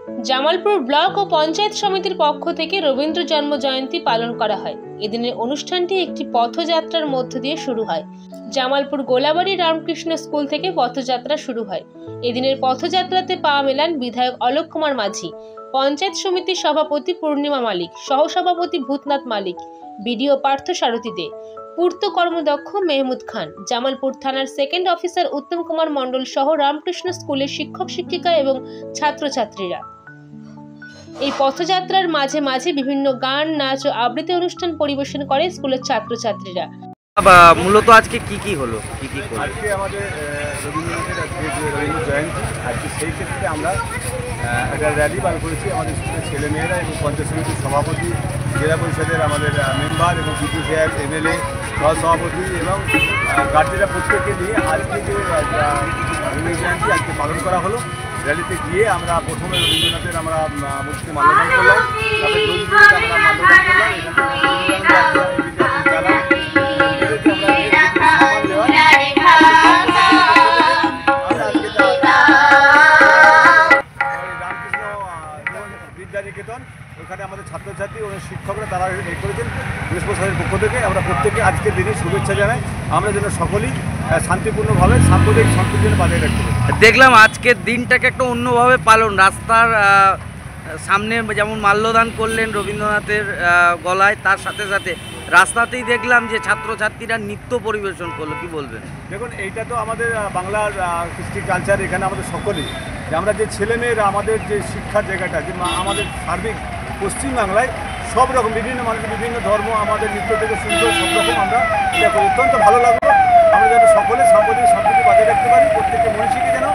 Jamalpur block ও পঞ্চায়েত সমিতির পক্ষ থেকে রবীন্দ্র জন্ম জয়ন্তী পালন করা হয়। এদিনের অনুষ্ঠানটি একটি পথযাত্রার মধ্য দিয়ে শুরু হয়। জামালপুর গোলাবাড়ি রামকৃষ্ণ স্কুল থেকে পথযাত্রা শুরু হয়। এদিনের পথযাত্রাতে পা মেলান বিধায়ক অলোক কুমার মাঝি, পঞ্চায়েত সমিতির সভাপতি পূর্ণিমা মালিক, সহসভাপতি ভূতনাথ মালিক, বিডিও পার্থ সারথী দে, পূর্ত কর্মদক্ষ মেহমুদ খান, জামালপুর থানার সেকেন্ড অফিসার উত্তম কুমার মণ্ডল সহ রামকৃষ্ণ স্কুলের শিক্ষক শিক্ষিকা এবং ছাত্রছাত্রীরা। এই পথযাত্রার মাঝে মাঝে বিভিন্ন গান, নাচ ও আবৃত্তি অনুষ্ঠান পরিবেশন করে স্কুলের ছাত্রছাত্রীরা। মূলত আজকে কি হলো? আজকে আমাদের রবীন্দ্রনাথের রবীন্দ্র জয়ন্তী। আজকে সেই ক্ষেত্রে আমরা একটা র্যালি বার করেছি। আমাদের স্কুলের ছেলেমেয়েরা এবং পঞ্চায়েত সমিতির সভাপতি, জেলা পরিষদের আমাদের মেম্বার এবং বিপি সাহেব, এমএলএ, সহসভাপতি এবং গার্জেনরা প্রত্যেককে নিয়ে আজকে যে রবীন্দ্র জয়ন্তী আজকে পালন করা হলো। র্যালিতে গিয়ে আমরা প্রথমে রবীন্দ্রনাথের আমরা মূর্তিতে মাল্যদান করলাম, তারপরে আমরা মাল্যদান করলাম। বিদ্যানিকেতন ওখানে আমাদের ছাত্রছাত্রী ও শিক্ষকরা তারা করেছেন পুলিশ প্রশাসনের পক্ষ থেকে। আমরা প্রত্যেকে আজকের দিনে শুভেচ্ছা জানাই। আমরা যেন সকলেই শান্তিপূর্ণভাবে সাম্প্রদায়িক সম্প্রীতি বানিয়ে রাখতে পারি। দেখলাম আজকের দিনটাকে একটা অন্যভাবে পালন, রাস্তার সামনে যেমন মাল্যদান করলেন রবীন্দ্রনাথের গলায়, তার সাথে সাথে রাস্তাতেই দেখলাম যে ছাত্রছাত্রীরা নৃত্য পরিবেশন করলো। কি বলবেন? দেখুন, এইটা তো আমাদের বাংলার কৃষ্টি কালচার। এখানে আমাদের সকলেই যে আমরা যে ছেলেমেয়েরা আমাদের যে শিক্ষার জায়গাটা যে আমাদের সার্বিক পশ্চিমবাংলায় সব রকম বিভিন্ন মানুষের বিভিন্ন ধর্ম আমাদের নৃত্য থেকে সুন্দর সব রকম আমরা এটা করি। অত্যন্ত ভালো লাগলো। আমরা যাতে সকলে সাম্প্রদায়িক সম্প্রীতি বজায় রাখতে পারি, প্রত্যেককে মনীষীকে যেন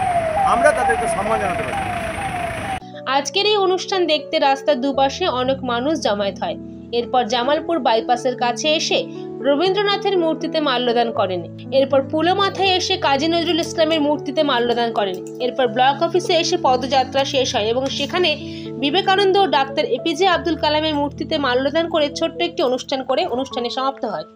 আমরা তাদেরকে সম্মান জানাতে পারি। আজকের এই অনুষ্ঠান দেখতে রাস্তার দুপাশে অনেক মানুষ জমায়েত হয়। এরপর জামালপুর বাইপাসের কাছে এসে রবীন্দ্রনাথের মূর্তিতে মাল্যদান করেন। এরপর পুলো মাথায় এসে কাজী নজরুল ইসলামের মূর্তিতে মাল্যদান করেন। এরপর ব্লক অফিসে এসে পদযাত্রা শেষ হয় এবং সেখানে বিবেকানন্দ ও ডাক্তার এপিজে আব্দুল কালামের মূর্তিতে মাল্যদান করে ছোট্ট একটি অনুষ্ঠান করে অনুষ্ঠানে সমাপ্ত হয়।